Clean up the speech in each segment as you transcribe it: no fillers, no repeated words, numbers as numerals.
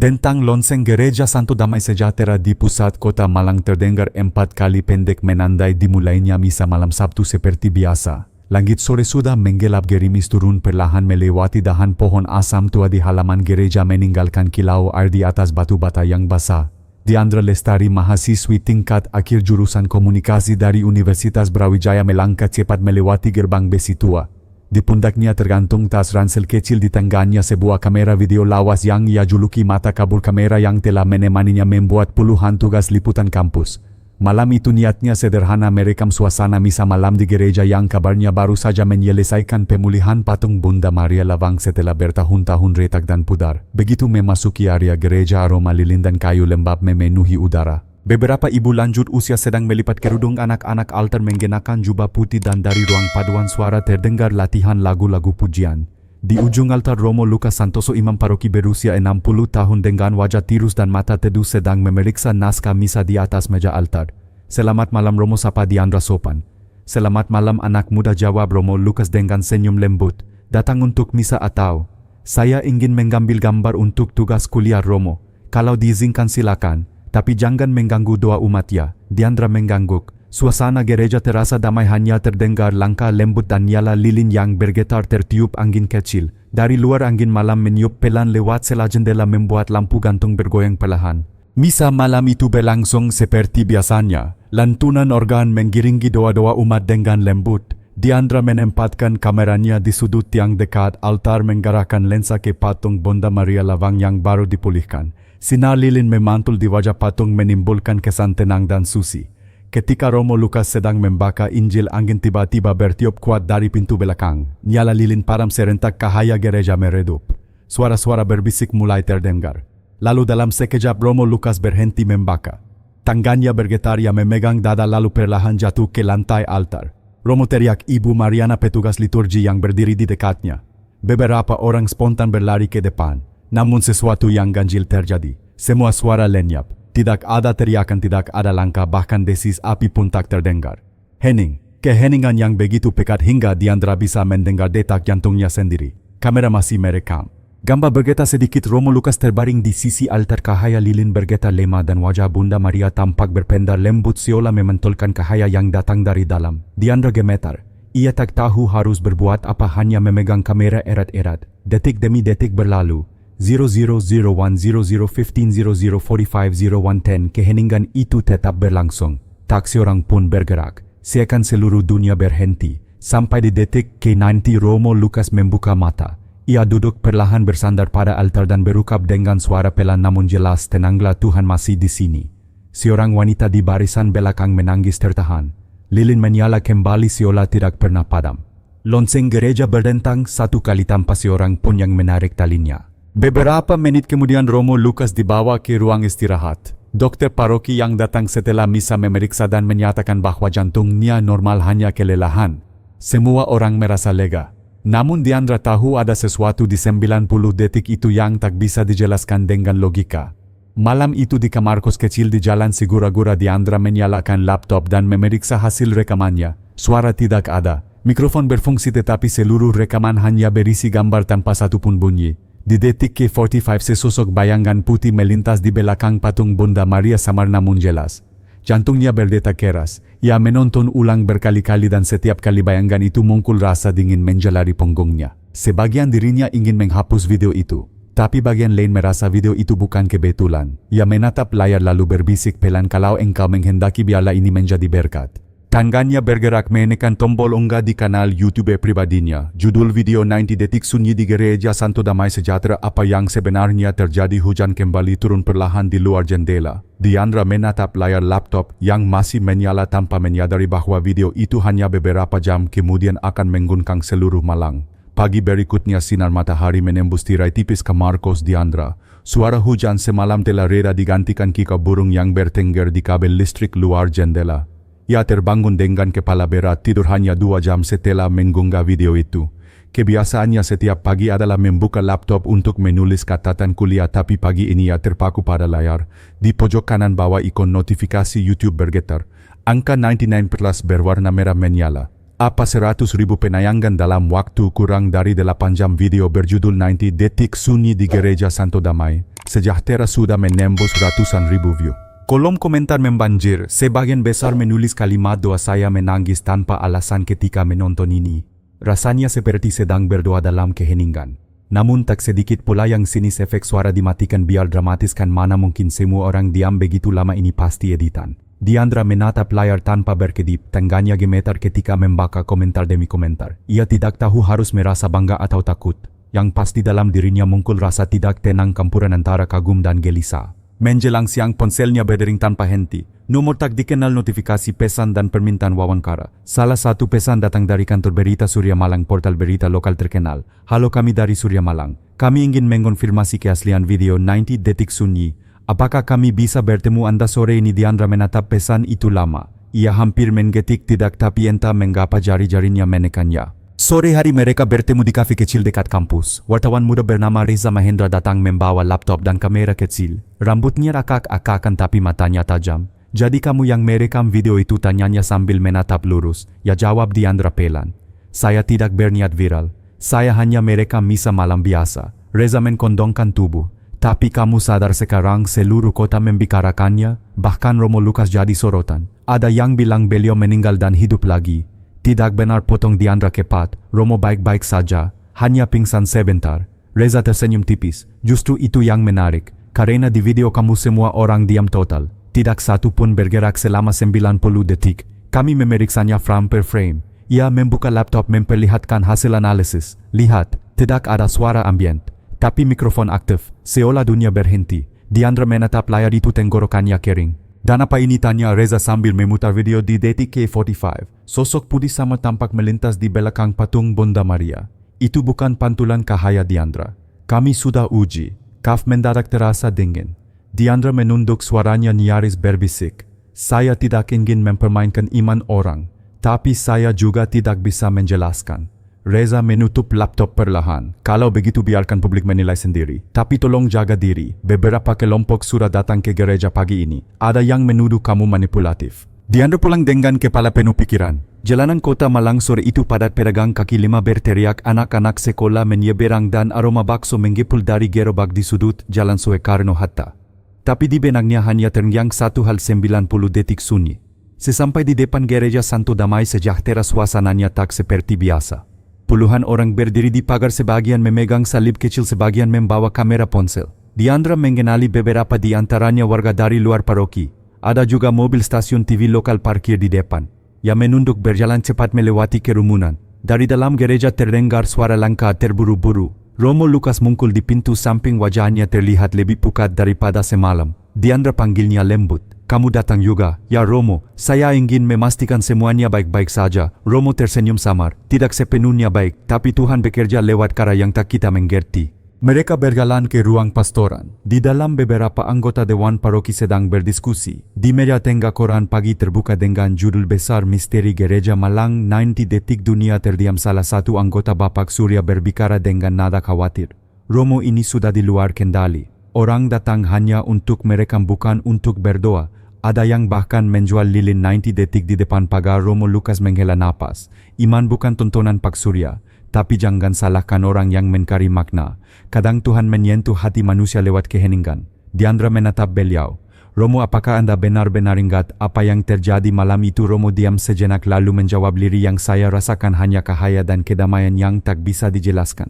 Tentang lonceng Gereja Santo Damai Sejahtera di pusat kota Malang terdengar 4 kali pendek menandai dimulainya misa malam Sabtu seperti biasa. Langit sore sudah menggelap, gerimis turun perlahan melewati dahan pohon asam tua di halaman gereja meninggalkan kilau air di atas batu bata yang basah. Diandra Lestari, mahasiswi tingkat akhir jurusan komunikasi dari Universitas Brawijaya melangkah cepat melewati gerbang besi tua. Di pundaknya tergantung tas ransel kecil, di tangannya sebuah kamera video lawas yang ia juluki mata kabur, kamera yang telah menemaninya membuat puluhan tugas liputan kampus. Malam itu niatnya sederhana, merekam suasana misa malam di gereja yang kabarnya baru saja menyelesaikan pemulihan patung Bunda Maria Lawang setelah bertahun-tahun retak dan pudar. Begitu memasuki area gereja, aroma lilin dan kayu lembab memenuhi udara. Beberapa ibu lanjut usia sedang melipat kerudung, anak-anak altar mengenakan jubah putih, dan dari ruang paduan suara terdengar latihan lagu-lagu pujian. Di ujung altar, Romo Lukas Santoso, imam paroki berusia 60 tahun dengan wajah tirus dan mata teduh sedang memeriksa naskah misa di atas meja altar. "Selamat malam Romo," sapa Diandra sopan. "Selamat malam," anak muda jawab Romo Lukas dengan senyum lembut. "Datang untuk misa atau?" "Saya ingin mengambil gambar untuk tugas kuliah Romo. Kalau diizinkan silakan. Tapi jangan mengganggu doa umat ya." Diandra mengangguk. Suasana gereja terasa damai, hanya terdengar langkah lembut dan nyala lilin yang bergetar tertiup angin kecil. Dari luar, angin malam meniup pelan lewat sela jendela membuat lampu gantung bergoyang perlahan. Misa malam itu berlangsung seperti biasanya. Lantunan organ mengiringi doa-doa umat dengan lembut. Diandra menempatkan kameranya di sudut tiang dekat altar, menggerakkan lensa ke patung Bunda Maria Lawang yang baru dipulihkan. Sinar lilin memantul di wajah patung menimbulkan kesan tenang dan suci. Ketika Romo Lukas sedang membaca Injil, angin tiba-tiba bertiup kuat dari pintu belakang. Nyala lilin padam serentak, cahaya gereja meredup. Suara-suara berbisik mulai terdengar. Lalu dalam sekejap Romo Lukas berhenti membaca. Tangannya bergetar, ia memegang dada lalu perlahan jatuh ke lantai altar. Romo teriak Ibu Mariana, petugas liturgi yang berdiri di dekatnya. Beberapa orang spontan berlari ke depan. Namun sesuatu yang ganjil terjadi. Semua suara lenyap. Tidak ada teriakan, tidak ada langkah, bahkan desis api pun tak terdengar. Hening. Keheningan yang begitu pekat hingga Diandra bisa mendengar detak jantungnya sendiri. Kamera masih merekam. Gambar bergetar sedikit. Romo Lukas terbaring di sisi altar, cahaya lilin bergetar lemah dan wajah Bunda Maria tampak berpendar lembut seolah memantulkan cahaya yang datang dari dalam. Diandra gemetar. Ia tak tahu harus berbuat apa, hanya memegang kamera erat-erat. Detik demi detik berlalu. 0001001500450110. Keheningan itu tetap berlangsung. Tak seorang pun bergerak. Seakan seluruh dunia berhenti. Sampai di detik ke-90 Romo Lukas membuka mata. Ia duduk perlahan bersandar pada altar dan berukap dengan suara pelan namun jelas, "Tenanglah, Tuhan masih di sini." Seorang wanita di barisan belakang menangis tertahan. Lilin menyala kembali seolah tidak pernah padam. Lonceng gereja berdentang satu kali tanpa seorang pun yang menarik talinya. Beberapa menit kemudian Romo Lukas dibawa ke ruang istirahat. Dokter paroki yang datang setelah misa memeriksa dan menyatakan bahwa jantungnya normal, hanya kelelahan. Semua orang merasa lega. Namun Diandra tahu ada sesuatu di 90 detik itu yang tak bisa dijelaskan dengan logika. Malam itu di kamar kos kecil di Jalan Sigura-gura, Diandra menyalakan laptop dan memeriksa hasil rekamannya. Suara tidak ada. Mikrofon berfungsi tetapi seluruh rekaman hanya berisi gambar tanpa satupun bunyi. Di detik ke-45 sesosok bayangan putih melintas di belakang patung Bunda Maria samar namun jelas. Jantungnya berdetak keras. Ia menonton ulang berkali-kali dan setiap kali bayangan itu muncul rasa dingin menjalari punggungnya. Sebagian dirinya ingin menghapus video itu. Tapi bagian lain merasa video itu bukan kebetulan. Ia menatap layar lalu berbisik pelan, "Kalau engkau menghendaki biarlah ini menjadi berkat." Tangannya bergerak menekan tombol unggah di kanal YouTube pribadinya. Judul video 90 detik sunyi di Gereja Santo Damai Sejahtera. Apa yang sebenarnya terjadi? Hujan kembali turun perlahan di luar jendela. Diandra menatap layar laptop yang masih menyala tanpa menyadari bahwa video itu hanya beberapa jam kemudian akan mengguncang seluruh Malang. Pagi berikutnya sinar matahari menembus tirai tipis kamar kos Diandra. Suara hujan semalam telah reda digantikan kikau burung yang bertengger di kabel listrik luar jendela. Ia terbangun dengan kepala berat, tidur hanya 2 jam setelah mengunggah video itu. Kebiasaannya setiap pagi adalah membuka laptop untuk menulis catatan kuliah, tapi pagi ini ia terpaku pada layar. Di pojok kanan bawah ikon notifikasi YouTube bergetar. Angka 99 berwarna merah menyala. Apa 100.000 penayangan dalam waktu kurang dari 8 jam. Video berjudul 90 detik sunyi di Gereja Santo Damai Sejahtera sudah menembus ratusan ribu view. Kolom komentar membanjir, sebagian besar menulis kalimat doa. Saya menangis tanpa alasan ketika menonton ini. Rasanya seperti sedang berdoa dalam keheningan. Namun tak sedikit pula yang sinis efek suara dimatikan biar dramatiskan. Mana mungkin semua orang diam begitu lama, ini pasti editan. Diandra menatap layar tanpa berkedip, tangannya gemetar ketika membaca komentar demi komentar. Ia tidak tahu harus merasa bangga atau takut. Yang pasti dalam dirinya muncul rasa tidak tenang campuran antara kagum dan gelisah. Menjelang siang ponselnya berdering tanpa henti. Nomor tak dikenal, notifikasi, pesan dan permintaan wawancara. Salah satu pesan datang dari kantor berita Surya Malang, portal berita lokal terkenal. Halo, kami dari Surya Malang. Kami ingin mengonfirmasi keaslian video 90 detik sunyi. Apakah kami bisa bertemu Anda sore ini? Diandra menatap pesan itu lama. Ia hampir menggetik tidak, tapi entah mengapa jari-jarinya menekannya. Sore hari mereka bertemu di kafe kecil dekat kampus. Wartawan muda bernama Reza Mahendra datang membawa laptop dan kamera kecil. Rambutnya akak-akakan tapi matanya tajam. Jadi kamu yang merekam video itu? Tanyanya sambil menatap lurus. Ya, jawab Diandra pelan. Saya tidak berniat viral. Saya hanya merekam misa malam biasa. Reza mengkondongkan tubuh. Tapi kamu sadar sekarang seluruh kota membicarakannya? Bahkan Romo Lukas jadi sorotan. Ada yang bilang beliau meninggal dan hidup lagi. Tidak benar, potong Diandra kepat. Romo baik-baik saja, hanya pingsan sebentar. Reza tersenyum tipis. Justru itu yang menarik. Karena di video kamu semua orang diam total. Tidak satu pun bergerak selama 90 detik. Kami memeriksanya frame per frame. Ia membuka laptop memperlihatkan hasil analisis. Lihat, tidak ada suara ambient. Tapi mikrofon aktif, seolah dunia berhenti. Diandra menatap layar itu, tenggorokannya kering. Dan apa ini? Tanya Reza sambil memutar video di detik ke-45. Sosok putih sama tampak melintas di belakang patung Bunda Maria. Itu bukan pantulan cahaya, Diandra. Kami sudah uji. Kaf mendadak terasa dingin. Diandra menunduk, suaranya nyaris berbisik. Saya tidak ingin mempermainkan iman orang, tapi saya juga tidak bisa menjelaskan. Reza menutup laptop perlahan. Kalau begitu biarkan publik menilai sendiri. Tapi tolong jaga diri. Beberapa kelompok sudah datang ke gereja pagi ini. Ada yang menuduh kamu manipulatif. Diandra pulang dengan kepala penuh pikiran. Jalanan kota Malang sore itu padat pedagang kaki lima berteriak, anak-anak sekolah menyeberang dan aroma bakso menggepul dari gerobak di sudut Jalan Soekarno-Hatta. Tapi di benaknya hanya terngiang satu hal, 90 detik sunyi. Sesampai di depan Gereja Santo Damai Sejahtera, suasananya tak seperti biasa. Puluhan orang berdiri di pagar, sebagian memegang salib kecil, sebagian membawa kamera ponsel. Diandra mengenali beberapa di antaranya warga dari luar paroki. Ada juga mobil stasiun TV lokal parkir di depan. Ia menunduk berjalan cepat melewati kerumunan. Dari dalam gereja terdengar suara langkah terburu-buru. Romo Lukas muncul di pintu samping, wajahnya terlihat lebih pucat daripada semalam. Diandra panggilnya lembut. Kamu datang juga, ya Romo. Saya ingin memastikan semuanya baik-baik saja. Romo tersenyum samar. Tidak sepenuhnya baik, tapi Tuhan bekerja lewat cara yang tak kita mengerti. Mereka berjalan ke ruang pastoran. Di dalam beberapa anggota Dewan Paroki sedang berdiskusi. Di meja tengah koran pagi terbuka dengan judul besar Misteri Gereja Malang 90 detik. Dunia terdiam. Salah satu anggota Bapak Surya berbicara dengan nada khawatir. Romo, ini sudah di luar kendali. Orang datang hanya untuk merekam, bukan untuk berdoa. Ada yang bahkan menjual lilin 90 detik di depan pagar. Romo Lukas menghela napas. Iman bukan tontonan Pak Surya. Tapi jangan salahkan orang yang mencari makna. Kadang Tuhan menyentuh hati manusia lewat keheningan. Diandra menatap beliau. Romo, apakah Anda benar-benar ingat apa yang terjadi malam itu? Romo diam sejenak lalu menjawab lirih, yang saya rasakan hanya cahaya dan kedamaian yang tak bisa dijelaskan.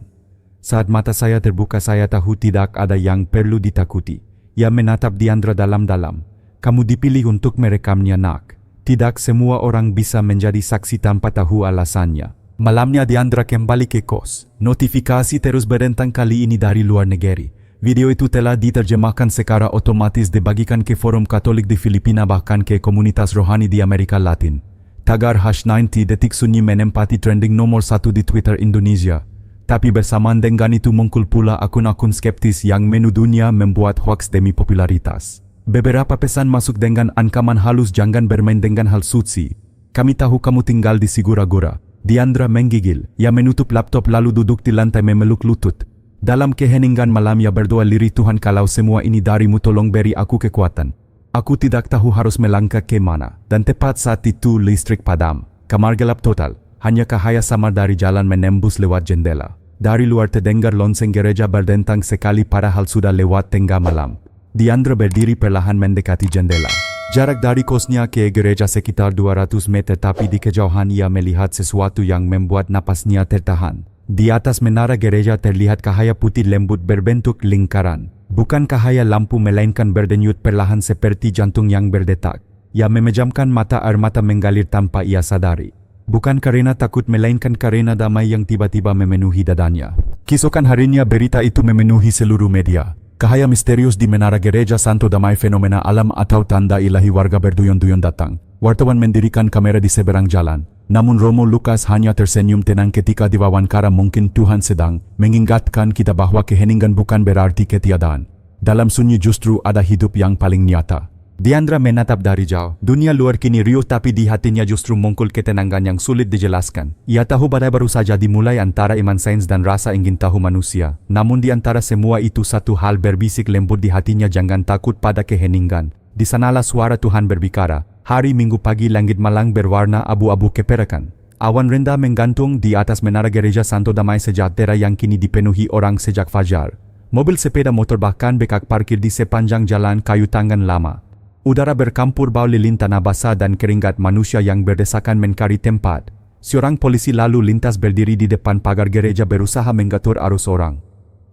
Saat mata saya terbuka, saya tahu tidak ada yang perlu ditakuti. Ia menatap Diandra dalam-dalam. Kamu dipilih untuk merekamnya, nak. Tidak semua orang bisa menjadi saksi tanpa tahu alasannya. Malamnya Diandra kembali ke kos. Notifikasi terus berdentang, kali ini dari luar negeri. Video itu telah diterjemahkan secara otomatis, dibagikan ke forum Katolik di Filipina, bahkan ke komunitas rohani di Amerika Latin. Tagar #90 detik sunyi menempati trending nomor 1 di Twitter Indonesia. Tapi bersamaan dengan itu muncul pula akun-akun skeptis yang menuduhnya membuat hoaks demi popularitas. Beberapa pesan masuk dengan ancaman halus, jangan bermain dengan hal suci. Kami tahu kamu tinggal di Sigura-gura. Diandra menggigil. Ia menutup laptop lalu duduk di lantai memeluk lutut. Dalam keheningan malam ia berdoa lirih, Tuhan, kalau semua ini darimu, tolong beri aku kekuatan. Aku tidak tahu harus melangkah ke mana. Dan tepat saat itu listrik padam. Kamar gelap total. Hanya cahaya samar dari jalan menembus lewat jendela. Dari luar terdengar lonceng gereja berdentang sekali padahal sudah lewat tengah malam. Diandra berdiri perlahan mendekati jendela. Jarak dari kosnya ke gereja sekitar 200 meter tapi di kejauhan ia melihat sesuatu yang membuat napasnya tertahan. Di atas menara gereja terlihat cahaya putih lembut berbentuk lingkaran. Bukan cahaya lampu melainkan berdenyut perlahan seperti jantung yang berdetak. Ia memejamkan mata, air mata mengalir tanpa ia sadari. Bukan karena takut melainkan karena damai yang tiba-tiba memenuhi dadanya. Keesokan harinya berita itu memenuhi seluruh media. Cahaya misterius di menara gereja Santo Damai, fenomena alam atau tanda ilahi, warga berduyun-duyun datang. Wartawan mendirikan kamera di seberang jalan. Namun Romo Lucas hanya tersenyum tenang ketika diwawancara. Mungkin Tuhan sedang mengingatkan kita bahwa keheningan bukan berarti ketiadaan. Dalam sunyi justru ada hidup yang paling nyata. Diandra menatap dari jauh. Dunia luar kini riuh tapi di hatinya justru muncul ketenangan yang sulit dijelaskan. Ia tahu badai baru saja dimulai antara iman sains dan rasa ingin tahu manusia. Namun di antara semua itu satu hal berbisik lembut di hatinya, jangan takut pada keheningan. Di sanalah suara Tuhan berbicara. Hari Minggu pagi langit malang berwarna abu-abu keperakan. Awan rendah menggantung di atas menara gereja Santo Damai Sejahtera yang kini dipenuhi orang sejak fajar. Mobil, sepeda motor bahkan bekak parkir di sepanjang jalan kayu tangan lama. Udara bercampur bau lilin, tanah basah dan keringat manusia yang berdesakan mencari tempat. Seorang polisi lalu lintas berdiri di depan pagar gereja berusaha mengatur arus orang.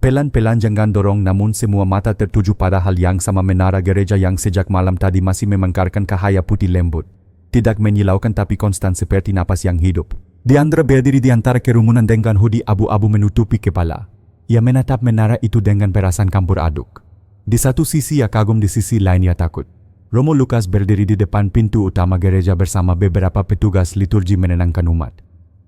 Pelan-pelan jangan dorong, namun semua mata tertuju pada hal yang sama, menara gereja yang sejak malam tadi masih memancarkan cahaya putih lembut. Tidak menyilaukan tapi konstan seperti napas yang hidup. Diandra berdiri di antara kerumunan dengan hoodie abu-abu menutupi kepala. Ia menatap menara itu dengan perasaan campur aduk. Di satu sisi ia kagum, di sisi lain ia takut. Romo Lucas berdiri di depan pintu utama gereja bersama beberapa petugas liturgi menenangkan umat.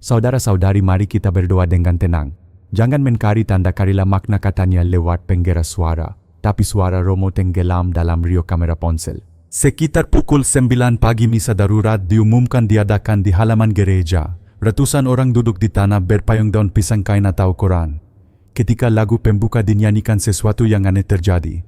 Saudara-saudari, mari kita berdoa dengan tenang. Jangan mencari tanda, carilah makna, katanya lewat penggeras suara. Tapi suara Romo tenggelam dalam riuh kamera ponsel. Sekitar pukul 9 pagi misa darurat diumumkan diadakan di halaman gereja. Ratusan orang duduk di tanah berpayung daun pisang kain atau koran. Ketika lagu pembuka dinyanyikan, sesuatu yang aneh terjadi.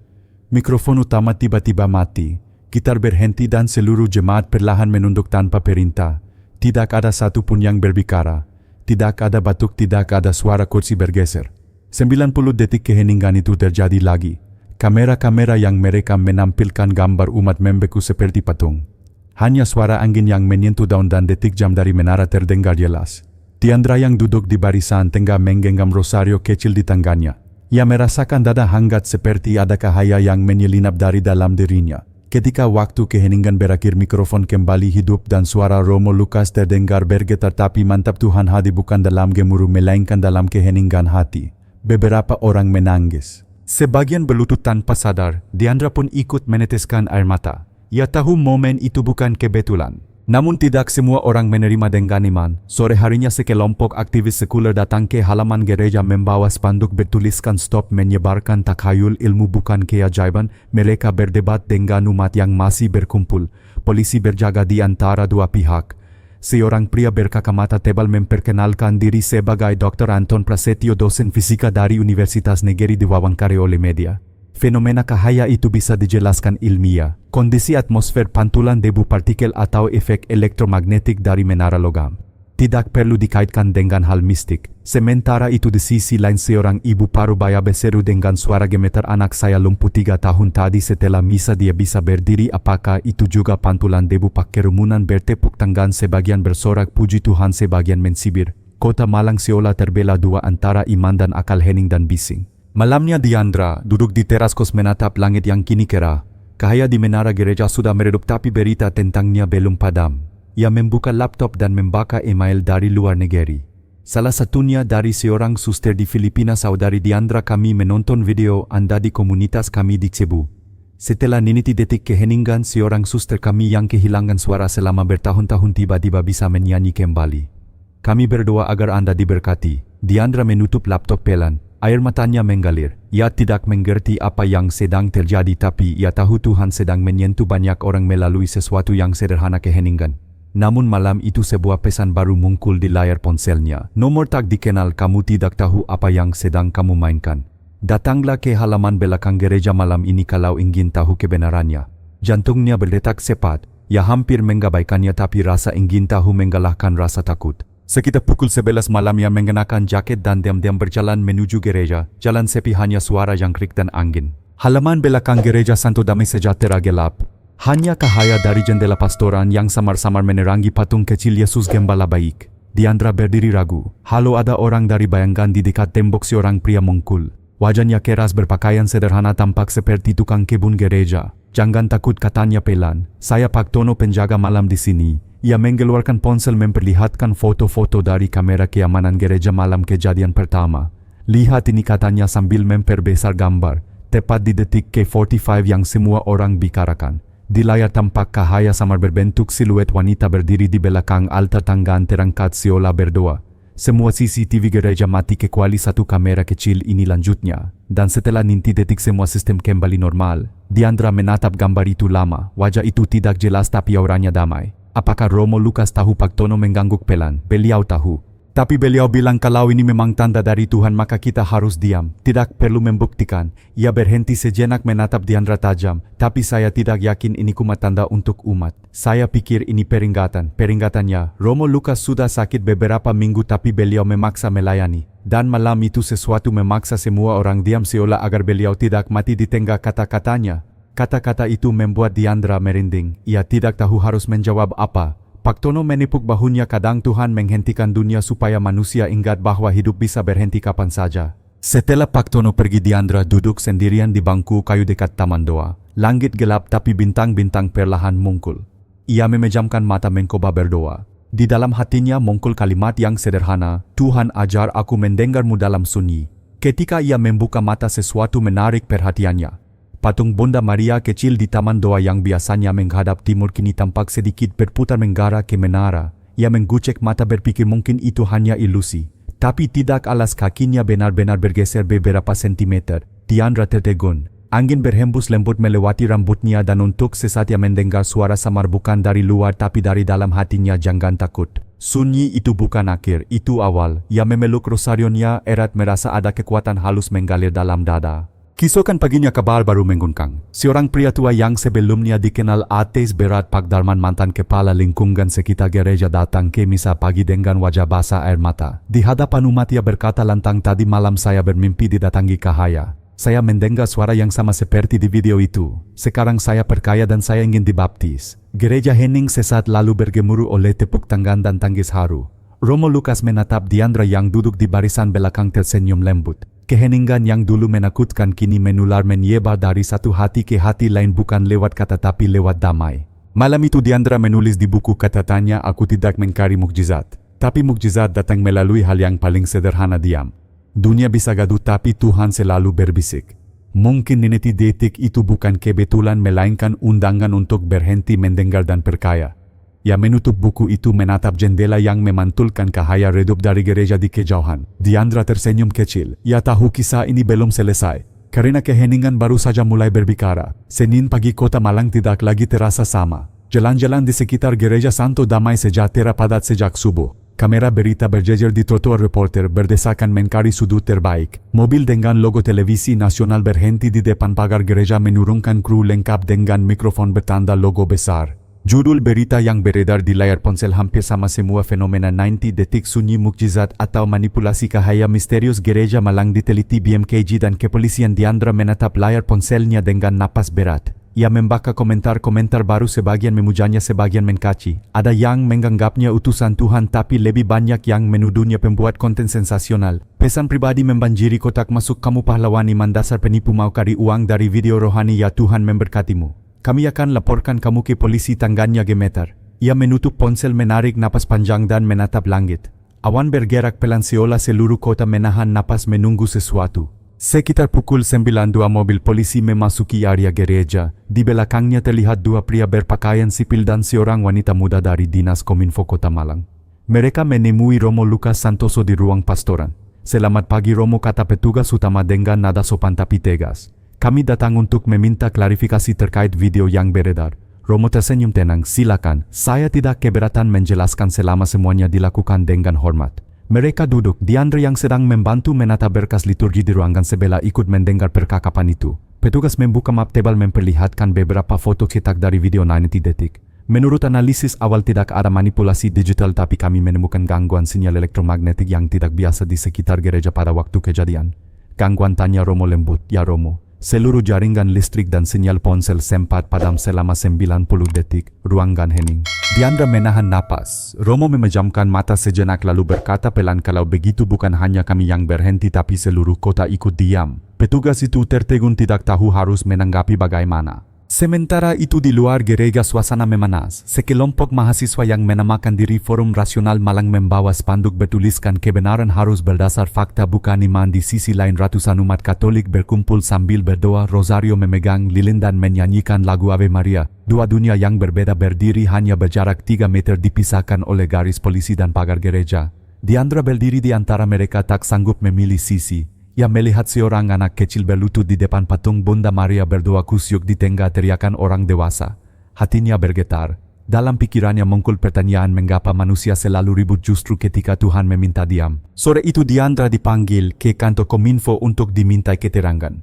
Mikrofon utama tiba-tiba mati. Gitar berhenti dan seluruh jemaat perlahan menunduk tanpa perintah. Tidak ada satupun yang berbicara. Tidak ada batuk, tidak ada suara kursi bergeser. 90 detik keheningan itu terjadi lagi. Kamera-kamera yang merekam menampilkan gambar umat membeku seperti patung. Hanya suara angin yang menyentuh daun dan detik jam dari menara terdengar jelas. Diandra yang duduk di barisan tengah menggenggam rosario kecil di tangannya. Ia merasakan dada hangat seperti ada cahaya yang menyelinap dari dalam dirinya. Ketika waktu keheningan berakhir, mikrofon kembali hidup dan suara Romo Lucas terdengar bergetar, tapi mantap, Tuhan hadir bukan dalam gemuruh melainkan dalam keheningan hati. Beberapa orang menangis. Sebagian berlutut tanpa sadar. Diandra pun ikut meneteskan air mata. Ia tahu momen itu bukan kebetulan. Namun tidak semua orang menerima dengan iman. Sore harinya sekelompok aktivis sekuler datang ke halaman gereja membawa spanduk bertuliskan "Stop menyebarkan takhayul, ilmu bukan keajaiban." Mereka berdebat dengan umat yang masih berkumpul. Polisi berjaga di antara dua pihak. Seorang pria berkacamata tebal memperkenalkan diri sebagai Dr. Anton Prasetyo, dosen fisika dari Universitas Negeri, diwawancari oleh media. Fenomena cahaya itu bisa dijelaskan ilmiah. Kondisi atmosfer, pantulan debu, partikel atau efek elektromagnetik dari menara logam. Tidak perlu dikaitkan dengan hal mistik. Sementara itu di sisi lain, seorang ibu parubaya berseru dengan suara gemetar, "Anak saya lumpuh 3 tahun tadi setelah misa dia bisa berdiri." Apakah itu juga pantulan debu? Pak kerumunan bertepuk tangan, sebagian bersorak puji Tuhan, sebagian mensibir. Kota Malang seolah terbelah dua antara iman dan akal, hening dan bising. Malamnya Diandra duduk di teras kos menatap langit yang kini cerah. Cahaya di menara gereja sudah meredup tapi berita tentangnya belum padam. Ia membuka laptop dan membaca email dari luar negeri. Salah satunya dari seorang suster di Filipina. "Saudari Diandra, kami menonton video Anda di komunitas kami di Cebu. Setelah niniti detik keheningan, seorang suster kami yang kehilangan suara selama bertahun-tahun tiba-tiba bisa menyanyi kembali. Kami berdoa agar Anda diberkati." Diandra menutup laptop pelan. Air matanya mengalir. Ia tidak mengerti apa yang sedang terjadi, tapi ia tahu Tuhan sedang menyentuh banyak orang melalui sesuatu yang sederhana, keheningan. Namun malam itu sebuah pesan baru muncul di layar ponselnya. "Nomor tak dikenal, kamu tidak tahu apa yang sedang kamu mainkan. Datanglah ke halaman belakang gereja malam ini kalau ingin tahu kebenarannya." Jantungnya berdetak cepat. Ia hampir mengabaikannya, tapi rasa ingin tahu mengalahkan rasa takut. Sekitar pukul 11 malam ia mengenakan jaket dan diam-diam berjalan menuju gereja. Jalan sepi, hanya suara jangkrik dan angin. Halaman belakang gereja Santo Damai Sejahtera gelap. Hanya cahaya dari jendela pastoran yang samar-samar menerangi patung kecil Yesus Gembala Baik. Diandra berdiri ragu. Halo, ada orang dari bayangan di dekat tembok, seorang pria mungkul. Wajahnya keras, berpakaian sederhana, tampak seperti tukang kebun gereja. Jangan takut, katanya pelan. Saya Pak Tono, penjaga malam di sini. Ia mengeluarkan ponsel memperlihatkan foto-foto dari kamera keamanan gereja malam kejadian pertama. Lihat ini, katanya sambil memperbesar gambar. Tepat di detik ke-45 yang semua orang bicarakan. Di layar tampak cahaya samar berbentuk siluet wanita berdiri di belakang altar tanggaan terangkat seolah berdoa. Semua CCTV gereja mati kecuali satu kamera kecil. Ini lanjutnya. Dan setelah 90 detik semua sistem kembali normal. Diandra menatap gambar itu lama. Wajah itu tidak jelas tapi auranya damai. Apakah Romo Lucas tahu Pak Tono mengangguk pelan? Beliau tahu. Tapi beliau bilang kalau ini memang tanda dari Tuhan maka kita harus diam. Tidak perlu membuktikan. Ia berhenti sejenak menatap Diandra tajam. Tapi saya tidak yakin ini cuma tanda untuk umat. Saya pikir ini peringatan. Peringatannya, Romo Lucas sudah sakit beberapa minggu tapi beliau memaksa melayani. Dan malam itu sesuatu memaksa semua orang diam seolah agar beliau tidak mati di tengah kata-katanya. Kata-kata itu membuat Diandra merinding. Ia tidak tahu harus menjawab apa. Pak Tono menepuk bahunya. Kadang Tuhan menghentikan dunia supaya manusia ingat bahwa hidup bisa berhenti kapan saja. Setelah Pak Tono pergi, Diandra duduk sendirian di bangku kayu dekat taman doa. Langit gelap tapi bintang-bintang perlahan mungkul. Ia memejamkan mata mencoba berdoa. Di dalam hatinya mungkul kalimat yang sederhana, Tuhan ajar aku mendengarmu dalam sunyi. Ketika ia membuka mata sesuatu menarik perhatiannya. Patung Bunda Maria kecil di taman doa yang biasanya menghadap timur kini tampak sedikit berputar mengarah ke menara. Ia menggucek mata berpikir mungkin itu hanya ilusi. Tapi tidak, alas kakinya benar-benar bergeser beberapa sentimeter. Diandra tertegun. Angin berhembus lembut melewati rambutnya dan untuk sesaat ia mendengar suara samar bukan dari luar tapi dari dalam hatinya. Jangan takut. Sunyi itu bukan akhir, itu awal. Ia memeluk rosarionya erat, merasa ada kekuatan halus mengalir dalam dada. Keesokan paginya kabar baru mengguncang. Seorang pria tua yang sebelumnya dikenal ateis berat, Pak Darman, mantan kepala lingkungan sekitar gereja, datang ke misa pagi dengan wajah basah air mata. Di hadapan umat ia berkata lantang, tadi malam saya bermimpi didatangi cahaya. Saya mendengar suara yang sama seperti di video itu. Sekarang saya percaya dan saya ingin dibaptis. Gereja hening sesaat lalu bergemuruh oleh tepuk tangan dan tangis haru. Romo Lucas menatap Diandra yang duduk di barisan belakang tersenyum lembut. Keheningan yang dulu menakutkan kini menular menyebar dari satu hati ke hati lain, bukan lewat kata tapi lewat damai. Malam itu Diandra menulis di buku kata-katanya, aku tidak mencari mukjizat. Tapi mukjizat datang melalui hal yang paling sederhana, diam. Dunia bisa gaduh tapi Tuhan selalu berbisik. Mungkin detik itu bukan kebetulan melainkan undangan untuk berhenti mendengar dan percaya. Ia menutup buku itu, menatap jendela yang memantulkan cahaya redup dari gereja di kejauhan. Diandra tersenyum kecil. Ia tahu kisah ini belum selesai. Karena keheningan baru saja mulai berbicara. Senin pagi kota Malang tidak lagi terasa sama. Jalan-jalan di sekitar gereja Santo Damai Sejahtera padat sejak subuh. Kamera berita berjejer di trotoar, reporter berdesakan mencari sudut terbaik. Mobil dengan logo televisi nasional berhenti di depan pagar gereja menurunkan kru lengkap dengan mikrofon bertanda logo besar. Judul berita yang beredar di layar ponsel hampir sama semua, fenomena 90 detik sunyi, mukjizat atau manipulasi cahaya misterius gereja Malang diteliti BMKG dan kepolisian. Diandra menatap layar ponselnya dengan napas berat. Ia membaca komentar-komentar baru, sebagian memujanya, sebagian mencaci. Ada yang menganggapnya utusan Tuhan tapi lebih banyak yang menuduhnya pembuat konten sensasional. Pesan pribadi membanjiri kotak masuk, kamu pahlawan iman dasar penipu, mau cari uang dari video rohani, ya Tuhan memberkatimu. Kami akan laporkan kamu ke polisi. Tangannya gemetar. Ia menutup ponsel, menarik napas panjang dan menatap langit. Awan bergerak pelan seolah seluruh kota menahan napas menunggu sesuatu. Sekitar pukul 9, dua mobil polisi memasuki area gereja. Di belakangnya terlihat dua pria berpakaian sipil dan seorang wanita muda dari Dinas Kominfo Kota Malang. Mereka menemui Romo Lucas Santoso di ruang pastoran. Selamat pagi Romo, kata petugas utama dengan nada sopan tapi tegas. Kami datang untuk meminta klarifikasi terkait video yang beredar. Romo tersenyum tenang. Silakan, saya tidak keberatan menjelaskan selama semuanya dilakukan dengan hormat. Mereka duduk. Diandra yang sedang membantu menata berkas liturgi di ruangan sebelah ikut mendengar percakapan itu. Petugas membuka map tebal memperlihatkan beberapa foto cetak dari video 90 detik. Menurut analisis awal tidak ada manipulasi digital tapi kami menemukan gangguan sinyal elektromagnetik yang tidak biasa di sekitar gereja pada waktu kejadian. Gangguan, tanya Romo lembut. Ya Romo, seluruh jaringan listrik dan sinyal ponsel sempat padam selama 90 detik. Ruangan hening. Diandra menahan napas. Romo memejamkan mata sejenak lalu berkata pelan, kalau begitu bukan hanya kami yang berhenti tapi seluruh kota ikut diam. Petugas itu tertegun tidak tahu harus menanggapi bagaimana. Sementara itu di luar gereja suasana memanas. Sekelompok mahasiswa yang menamakan diri Forum Rasional Malang membawa spanduk bertuliskan kebenaran harus berdasar fakta bukan iman. Di sisi lain ratusan umat Katolik berkumpul sambil berdoa rosario, memegang lilin dan menyanyikan lagu Ave Maria. Dua dunia yang berbeda berdiri hanya berjarak 3 meter dipisahkan oleh garis polisi dan pagar gereja. Diandra berdiri di antara mereka tak sanggup memilih sisi. Ia melihat seorang anak kecil berlutut di depan patung Bunda Maria berdoa kusyuk di tengah teriakan orang dewasa. Hatinya bergetar. Dalam pikirannya muncul pertanyaan, mengapa manusia selalu ribut justru ketika Tuhan meminta diam. Sore itu Diandra dipanggil ke kantor Kominfo untuk dimintai keterangan.